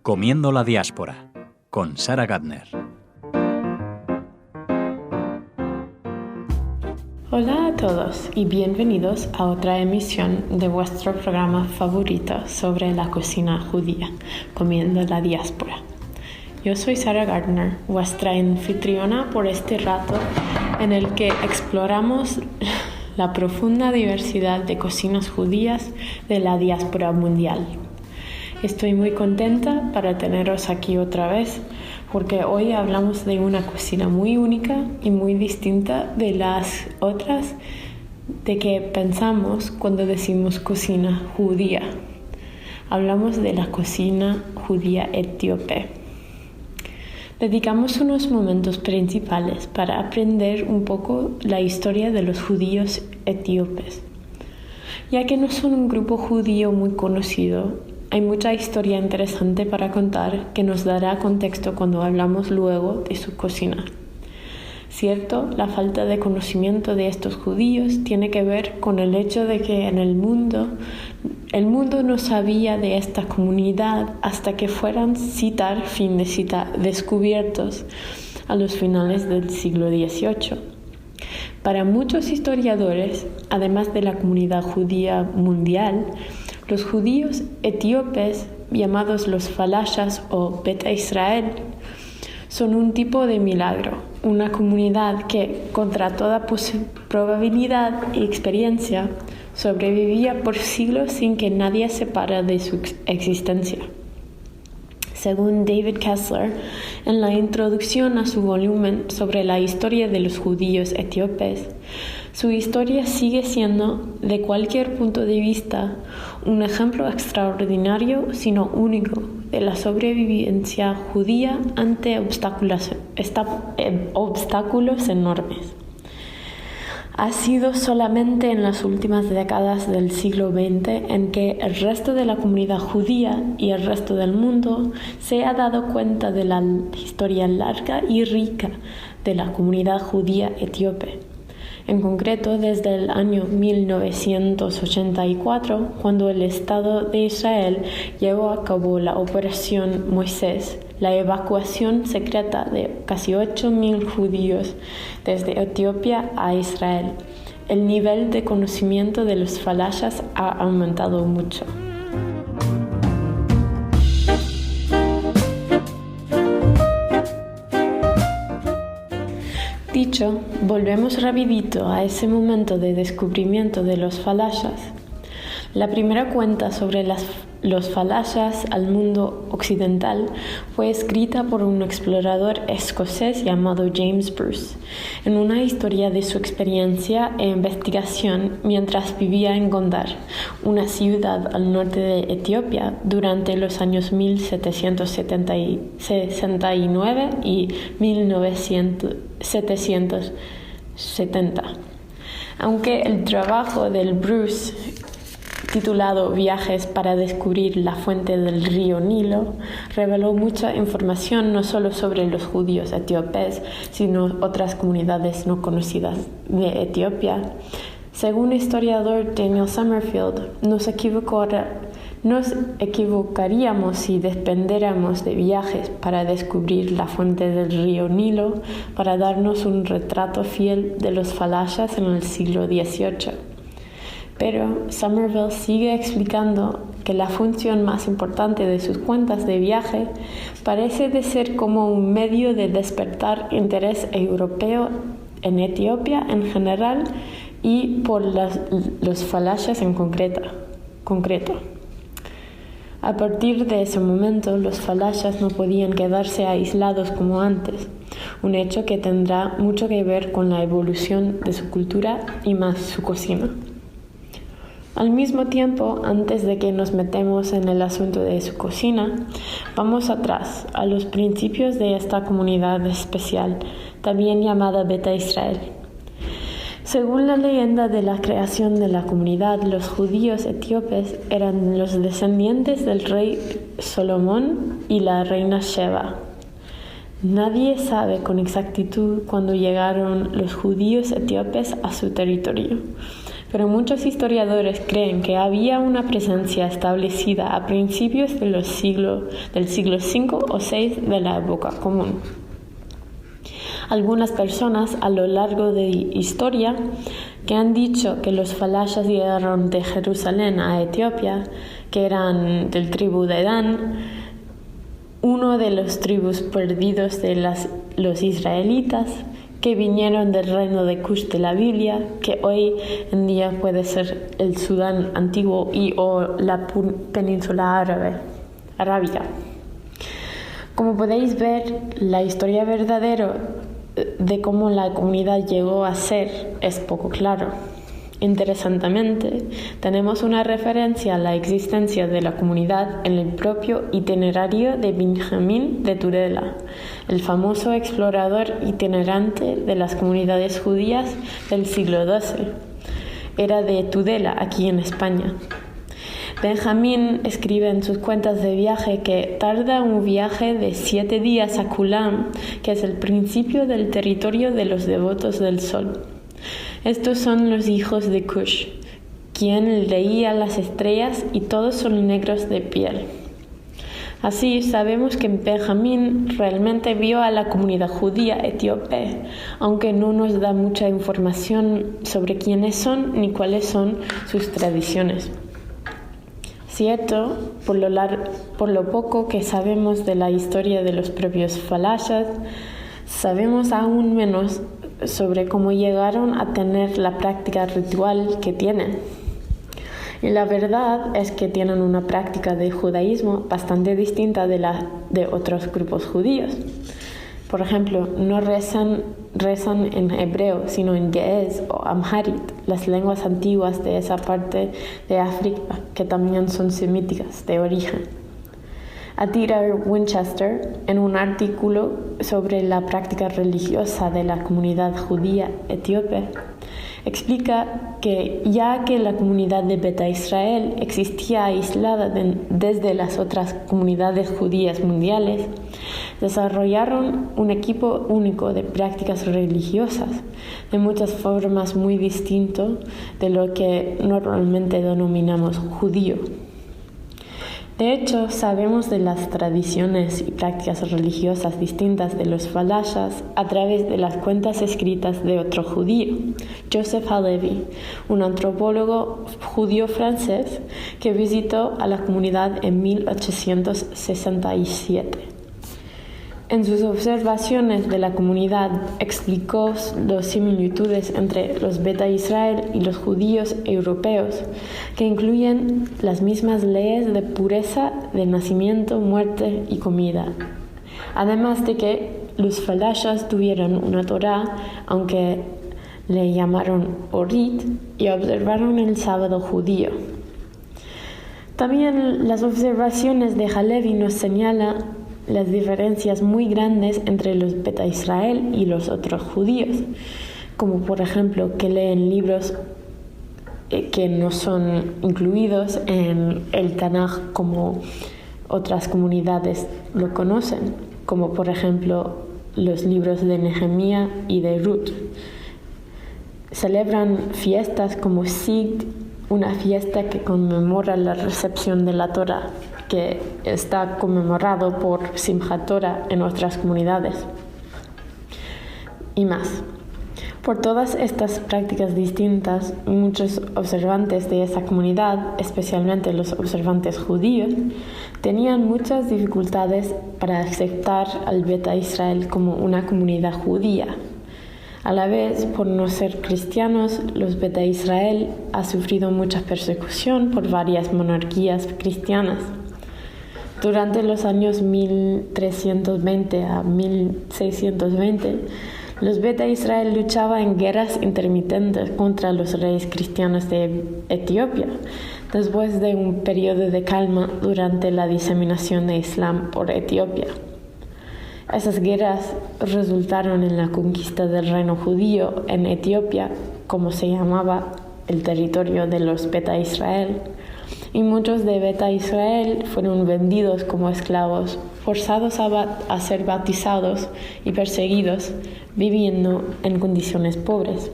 Comiendo la diáspora, con Sarah Gardner. Hola a todos y bienvenidos a otra emisión de vuestro programa favorito sobre la cocina judía, Comiendo la diáspora. Yo soy Sarah Gardner, vuestra anfitriona por este rato en el que exploramos la profunda diversidad de cocinas judías de la diáspora mundial. Estoy muy contenta para teneros aquí otra vez porque hoy hablamos de una cocina muy única y muy distinta de las otras de que pensamos cuando decimos cocina judía. Hablamos de la cocina judía etíope. Dedicamos unos momentos principales para aprender un poco la historia de los judíos etíopes. Ya que no son un grupo judío muy conocido, hay mucha historia interesante para contar que nos dará contexto cuando hablamos luego de su cocina. Cierto, la falta de conocimiento de estos judíos tiene que ver con el hecho de que en el mundo no sabía de esta comunidad hasta que fueran descubiertos a los finales del siglo XVIII. Para muchos historiadores, además de la comunidad judía mundial, los judíos etíopes, llamados los falashas o Beta Israel, son un tipo de milagro, una comunidad que, contra toda probabilidad y experiencia, sobrevivía por siglos sin que nadie separa de su existencia. Según David Kessler, en la introducción a su volumen sobre la historia de los judíos etíopes, su historia sigue siendo, de cualquier punto de vista, un ejemplo extraordinario, sino único, de la sobrevivencia judía ante obstáculos enormes. Ha sido solamente en las últimas décadas del siglo XX en que el resto de la comunidad judía y el resto del mundo se ha dado cuenta de la historia larga y rica de la comunidad judía etíope. En concreto, desde el año 1984, cuando el Estado de Israel llevó a cabo la Operación Moisés, la evacuación secreta de casi 8.000 judíos desde Etiopía a Israel. El nivel de conocimiento de los falashas ha aumentado mucho. Dicho, volvemos rapidito a ese momento de descubrimiento de los falashas. La primera cuenta sobre los falashas al mundo occidental fue escrita por un explorador escocés llamado James Bruce, en una historia de su experiencia e investigación mientras vivía en Gondar, una ciudad al norte de Etiopía, durante los años 1769 y 1770. Aunque el trabajo del Bruce, titulado Viajes para descubrir la fuente del río Nilo, reveló mucha información no solo sobre los judíos etíopes, sino otras comunidades no conocidas de Etiopía. Según el historiador Daniel Summerfield, nos equivocaríamos si dependiéramos de viajes para descubrir la fuente del río Nilo para darnos un retrato fiel de los falashas en el siglo XVIII. Pero Somerville sigue explicando que la función más importante de sus cuentas de viaje parece de ser como un medio de despertar interés europeo en Etiopía en general y por los falashas en concreto. A partir de ese momento, los falashas no podían quedarse aislados como antes, un hecho que tendrá mucho que ver con la evolución de su cultura y más su cocina. Al mismo tiempo, antes de que nos metemos en el asunto de su cocina, vamos atrás, a los principios de esta comunidad especial, también llamada Beta Israel. Según la leyenda de la creación de la comunidad, los judíos etíopes eran los descendientes del rey Salomón y la reina Sheba. Nadie sabe con exactitud cuándo llegaron los judíos etíopes a su territorio, pero muchos historiadores creen que había una presencia establecida a principios del siglo V o VI de la época común. Algunas personas a lo largo de historia que han dicho que los falashas llegaron de Jerusalén a Etiopía, que eran del tribu de Dan, uno de los tribus perdidos de los israelitas, que vinieron del reino de Cush de la Biblia, que hoy en día puede ser el Sudán antiguo o la península arábiga. Como podéis ver, la historia verdadera de cómo la comunidad llegó a ser es poco claro. Interesantemente, tenemos una referencia a la existencia de la comunidad en el propio itinerario de Benjamín de Tudela, el famoso explorador itinerante de las comunidades judías del siglo XII. Era de Tudela, aquí en España. Benjamín escribe en sus cuentas de viaje que tarda un viaje de 7 días a Kulam, que es el principio del territorio de los devotos del sol. Estos son los hijos de Cush, quien leía las estrellas y todos son negros de piel. Así sabemos que Benjamín realmente vio a la comunidad judía etíope, aunque no nos da mucha información sobre quiénes son ni cuáles son sus tradiciones. Cierto, por lo poco que sabemos de la historia de los propios falashas, sabemos aún menos sobre cómo llegaron a tener la práctica ritual que tienen. Y la verdad es que tienen una práctica de judaísmo bastante distinta de otros grupos judíos. Por ejemplo, no rezan en hebreo, sino en ge'ez o amharit, las lenguas antiguas de esa parte de África, que también son semíticas de origen. Atira Winchester, en un artículo sobre la práctica religiosa de la comunidad judía etíope, explica que ya que la comunidad de Beta Israel existía aislada desde las otras comunidades judías mundiales, desarrollaron un equipo único de prácticas religiosas, de muchas formas muy distinto de lo que normalmente denominamos judío. De hecho, sabemos de las tradiciones y prácticas religiosas distintas de los falashas a través de las cuentas escritas de otro judío, Joseph Halevi, un antropólogo judío francés que visitó a la comunidad en 1867. En sus observaciones de la comunidad explicó las similitudes entre los Beta Israel y los judíos europeos, que incluyen las mismas leyes de pureza de nacimiento, muerte y comida. Además de que los falashas tuvieron una Torá, aunque le llamaron Orit, y observaron el sábado judío. También las observaciones de Halevi nos señalan las diferencias muy grandes entre los Beta Israel y los otros judíos, como por ejemplo que leen libros que no son incluidos en el Tanaj como otras comunidades lo conocen, como por ejemplo los libros de Nehemías y de Ruth. Celebran fiestas como Sig, una fiesta que conmemora la recepción de la Torá, que está conmemorado por Simchat Torah en otras comunidades, y más. Por todas estas prácticas distintas, muchos observantes de esa comunidad, especialmente los observantes judíos, tenían muchas dificultades para aceptar al Beta Israel como una comunidad judía. A la vez, por no ser cristianos, los Beta Israel han sufrido mucha persecución por varias monarquías cristianas. Durante los años 1320 a 1620, los Beta Israel luchaban en guerras intermitentes contra los reyes cristianos de Etiopía, después de un periodo de calma durante la diseminación de Islam por Etiopía. Esas guerras resultaron en la conquista del reino judío en Etiopía, como se llamaba el territorio de los Beta Israel, y muchos de Beta Israel fueron vendidos como esclavos, forzados a ser bautizados y perseguidos, viviendo en condiciones pobres.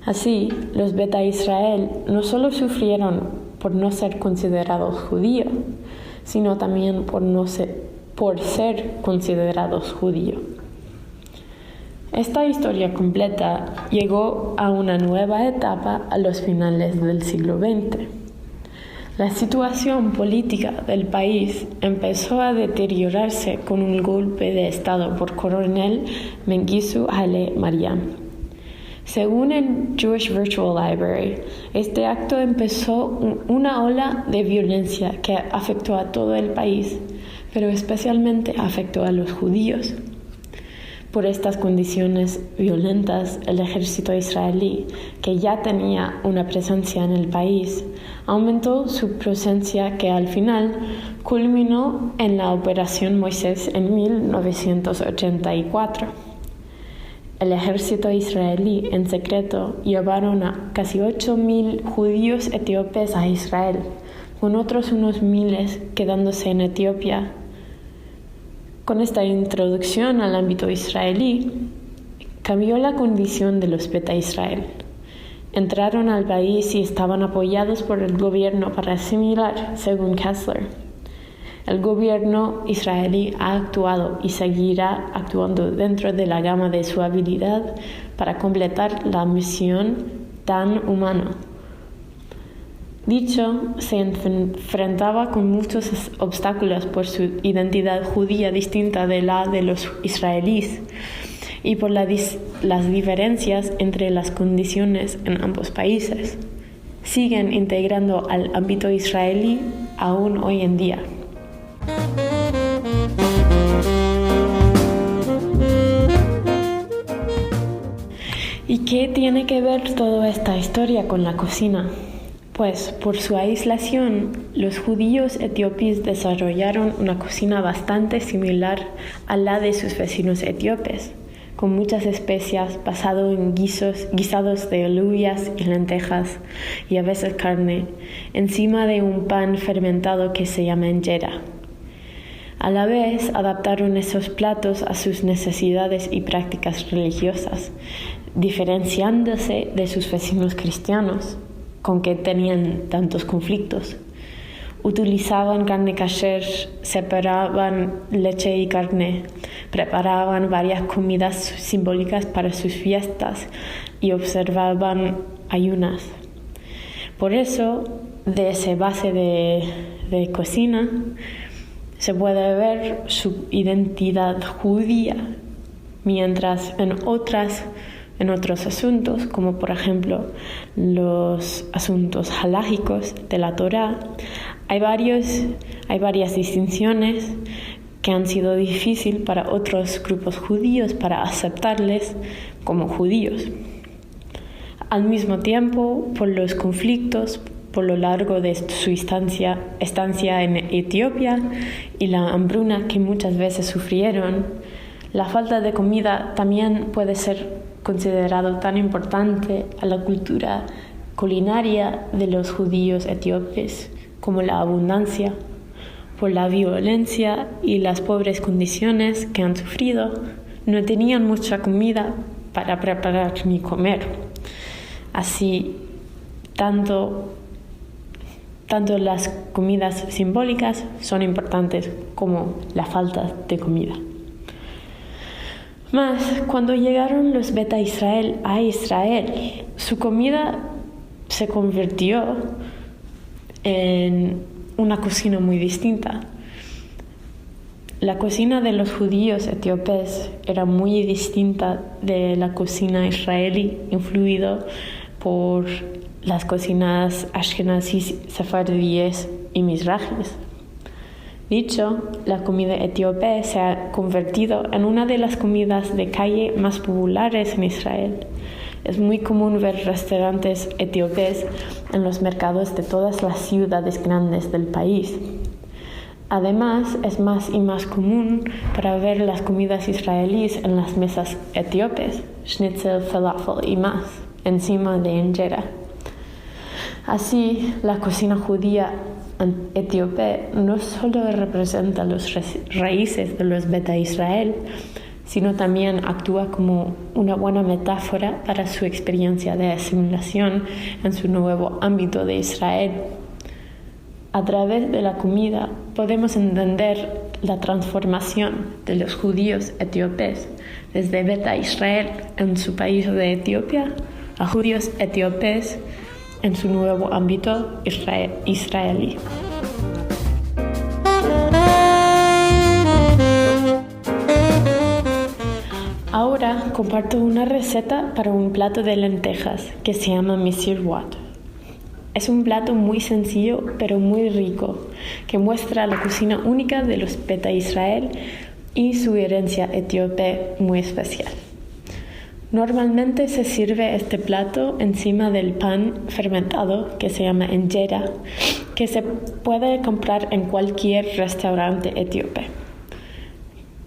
Así, los Beta Israel no solo sufrieron por no ser considerados judíos, sino también por ser considerados judíos. Esta historia completa llegó a una nueva etapa a los finales del siglo XX. La situación política del país empezó a deteriorarse con un golpe de Estado por coronel Mengistu Haile Mariam. Según el Jewish Virtual Library, este acto empezó una ola de violencia que afectó a todo el país, pero especialmente afectó a los judíos. Por estas condiciones violentas, el ejército israelí, que ya tenía una presencia en el país, aumentó su presencia que al final culminó en la Operación Moisés en 1984. El ejército israelí en secreto llevaron a casi 8.000 judíos etíopes a Israel, con otros unos miles quedándose en Etiopía. Con esta introducción al ámbito israelí, cambió la condición de los Beta Israel. Entraron al país y estaban apoyados por el gobierno para asimilar, según Kessler. El gobierno israelí ha actuado y seguirá actuando dentro de la gama de su habilidad para completar la misión tan humana. Dicho, se enfrentaba con muchos obstáculos por su identidad judía distinta de la de los israelíes y por las diferencias entre las condiciones en ambos países. Siguen integrando al ámbito israelí aún hoy en día. ¿Y qué tiene que ver toda esta historia con la cocina? Pues por su aislación, los judíos etíopes desarrollaron una cocina bastante similar a la de sus vecinos etíopes, con muchas especias, basado en guisados de alubias y lentejas, y a veces carne, encima de un pan fermentado que se llama injera. A la vez, adaptaron esos platos a sus necesidades y prácticas religiosas, diferenciándose de sus vecinos cristianos, con que tenían tantos conflictos. Utilizaban carne kasher, separaban leche y carne, preparaban varias comidas simbólicas para sus fiestas y observaban ayunas. Por eso, de esa base de cocina, se puede ver su identidad judía, mientras en otros asuntos, como por ejemplo los asuntos halágicos de la Torá, hay varias distinciones que han sido difíciles para otros grupos judíos para aceptarles como judíos. Al mismo tiempo, por los conflictos por lo largo de su estancia en Etiopía y la hambruna que muchas veces sufrieron, la falta de comida también puede ser considerado tan importante a la cultura culinaria de los judíos etíopes como la abundancia. Por la violencia y las pobres condiciones que han sufrido, no tenían mucha comida para preparar ni comer. Así, tanto las comidas simbólicas son importantes como la falta de comida. Mas, cuando llegaron los Beta Israel a Israel, su comida se convirtió en una cocina muy distinta. La cocina de los judíos etíopes era muy distinta de la cocina israelí, influido por las cocinas ashkenazíes, sefardíes y mizrahíes. Dicho, la comida etíope se ha convertido en una de las comidas de calle más populares en Israel. Es muy común ver restaurantes etíopes en los mercados de todas las ciudades grandes del país. Además, es más y más común para ver las comidas israelíes en las mesas etíopes, schnitzel, falafel y más, encima de injera. Así, la cocina judía etíope no solo representa las raíces de los Beta Israel, sino también actúa como una buena metáfora para su experiencia de asimilación en su nuevo ámbito de Israel. A través de la comida podemos entender la transformación de los judíos etíopes desde Beta Israel en su país de Etiopía a judíos etíopes en su nuevo ámbito israelí. Ahora comparto una receta para un plato de lentejas que se llama Misir Wat. Es un plato muy sencillo pero muy rico que muestra la cocina única de los Beta Israel y su herencia etíope muy especial. Normalmente se sirve este plato encima del pan fermentado que se llama injera, que se puede comprar en cualquier restaurante etíope.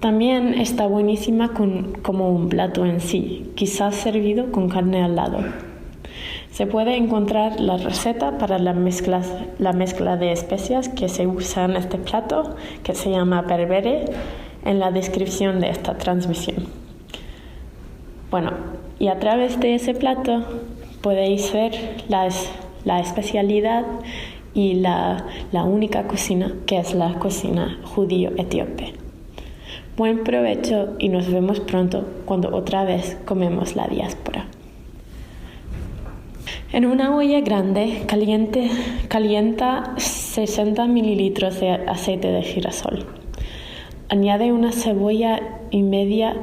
También está buenísima como un plato en sí, quizás servido con carne al lado. Se puede encontrar la receta para la mezcla de especias que se usa en este plato, que se llama berbere, en la descripción de esta transmisión. Bueno, y a través de ese plato podéis ver la especialidad y la única cocina, que es la cocina judío-etíope. Buen provecho y nos vemos pronto cuando otra vez comemos la diáspora. En una olla grande calienta 60 mililitros de aceite de girasol. Añade una cebolla y media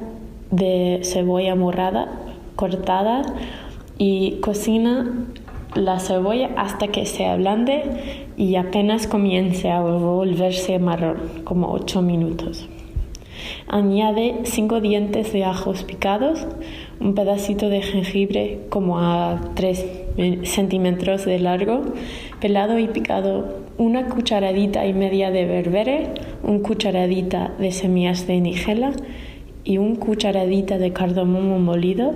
de cebolla morada cortada y cocina la cebolla hasta que se ablande y apenas comience a volverse marrón, como 8 minutos. Añade 5 dientes de ajos picados, un pedacito de jengibre como a 3 centímetros de largo, pelado y picado, una cucharadita y media de berbere, una cucharadita de semillas de nigella y una cucharadita de cardamomo molido,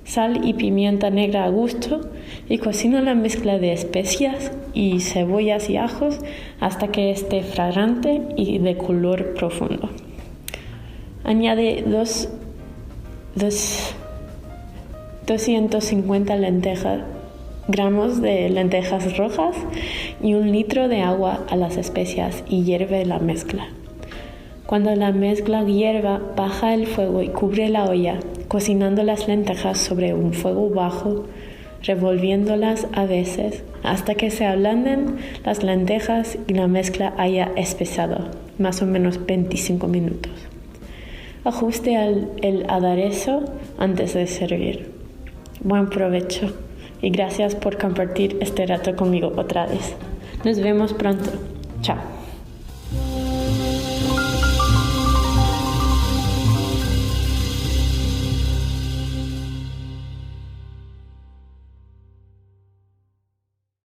sal y pimienta negra a gusto, y cocina la mezcla de especias y cebollas y ajos hasta que esté fragante y de color profundo. Añade 250 gramos de lentejas rojas y 1 litro de agua a las especias y hierve la mezcla. Cuando la mezcla hierva, baja el fuego y cubre la olla, cocinando las lentejas sobre un fuego bajo, revolviéndolas a veces hasta que se ablanden las lentejas y la mezcla haya espesado, más o menos 25 minutos. Ajuste el aderezo antes de servir. Buen provecho y gracias por compartir este rato conmigo otra vez. Nos vemos pronto. Chao.